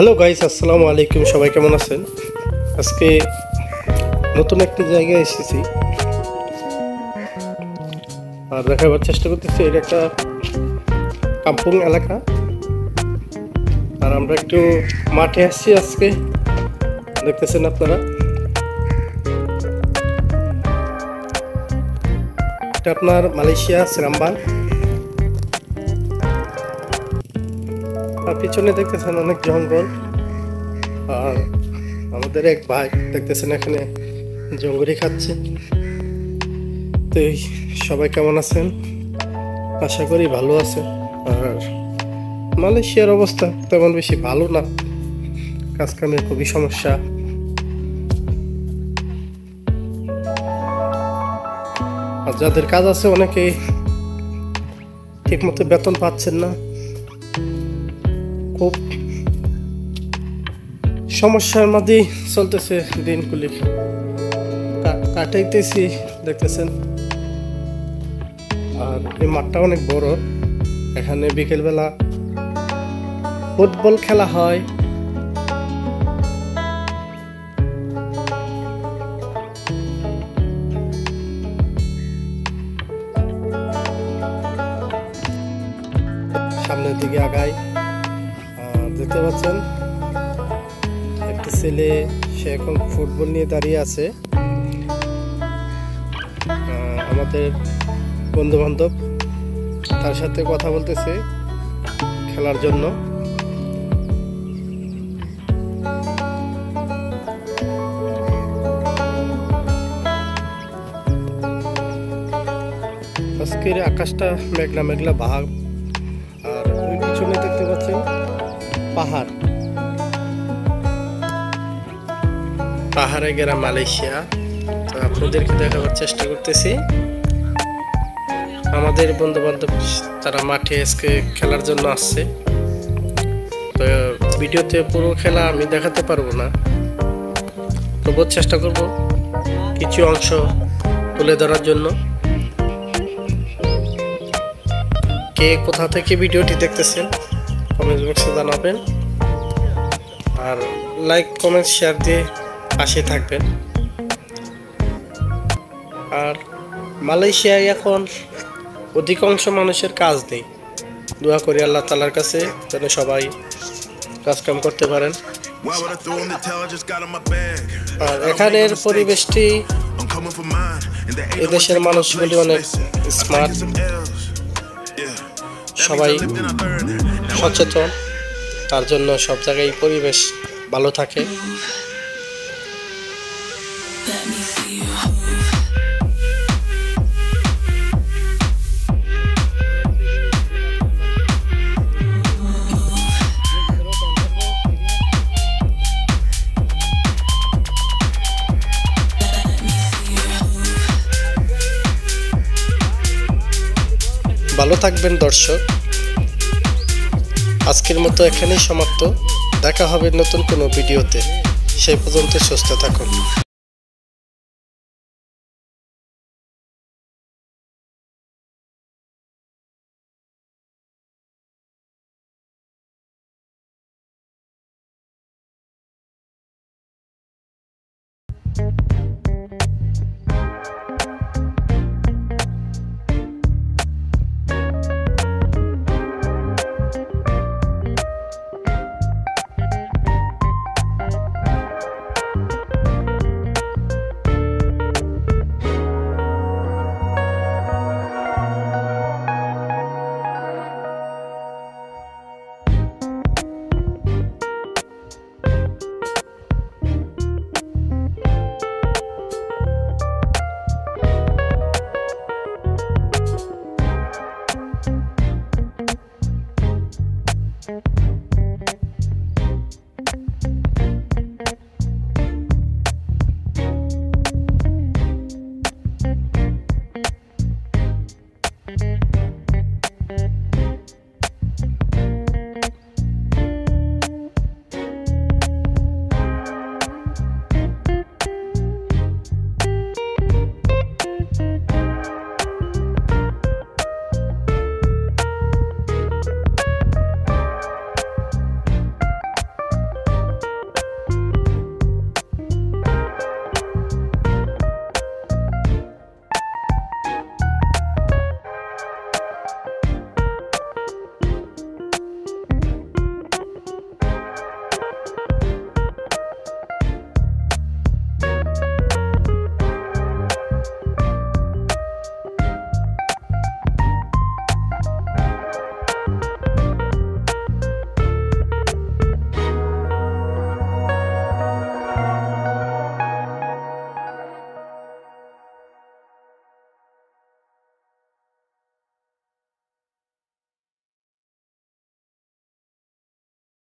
Hello guys, আসসালামু আলাইকুম। সবাই কেমন আছেন? আজকে নতুন একটা জায়গায় এসেছি আর দেখাবার চেষ্টা করতেছি। এটা একটা কাম্পুং এলাকা আর আমরা একটু মাঠে আসছি আজকে। দেখতেছেন আপনারা, এটা আপনার মালয়েশিয়া সেরাম্বান। আর পিছনে দেখতেছেন অনেক জঙ্গল। আর আমাদের এক ভাই দেখতেছেন এখানে জঙ্গলি খাচ্ছে। তো সবাই কেমন আছেন? আশা করি ভালো আছে। আর মালয়েশিয়ার অবস্থা তেমন বেশি ভালো না, কাজ কামের খুবই সমস্যা। আর যাদের কাজ আছে অনেকে ঠিক মতো বেতন পাচ্ছেন না, খুব সমস্যার মধ্যেই চলতেছে দিনগুলি কাটাইতেছি দেখতেছেন। আর এই মাঠটা অনেক বড়, এখানে বিকেলবেলা ফুটবল খেলা হয়। সামনের দিকে আগাই, দেখতে পাচ্ছেন একটা ছেলে, সে এখন ফুটবল নিয়ে দাঁড়িয়ে আছে। আমাদের বন্ধু বান্ধব তার সাথে কথা বলতেছে খেলার জন্য। আজকের আকাশটা মেঘলা মেঘলা ভাব। আর ওই পিছনে দেখতে পাচ্ছেন পাহাড়, পাহাড়ে ঘেরা মালয়েশিয়া। তো আপনাদেরকে দেখাবার চেষ্টা করতেছি। আমাদের বন্ধু বান্ধব তারা মাঠে আজকে খেলার জন্য আসছে। তো ভিডিওতে পুরো খেলা আমি দেখাতে পারবো না, তবুও চেষ্টা করব কিছু অংশ তুলে ধরার জন্য। কে কোথা থেকে ভিডিওটি দেখতেছেন কমেন্ট বক্সে জানাবেন, আর লাইক কমেন্ট শেয়ার দিয়ে পাশে থাকবেন। আর মালয়েশিয়ায় এখন অধিকাংশ মানুষের কাজ নেই। দোয়া করি আল্লাহ তাআলার কাছে যেন সবাই কাজকাম করতে পারেন। আর এখানের পরিবেশটি, এদেশের মানুষগুলি অনেক স্মার্ট, সবাই সচেতন, তার জন্য সব জায়গায় পরিবেশ ভালো থাকে। ভালো থাকবেন দর্শক, আজকের মতো এখানেই সমাপ্ত। দেখা হবে নতুন কোনো ভিডিওতে, সেই পর্যন্ত সুস্থ থাকুন।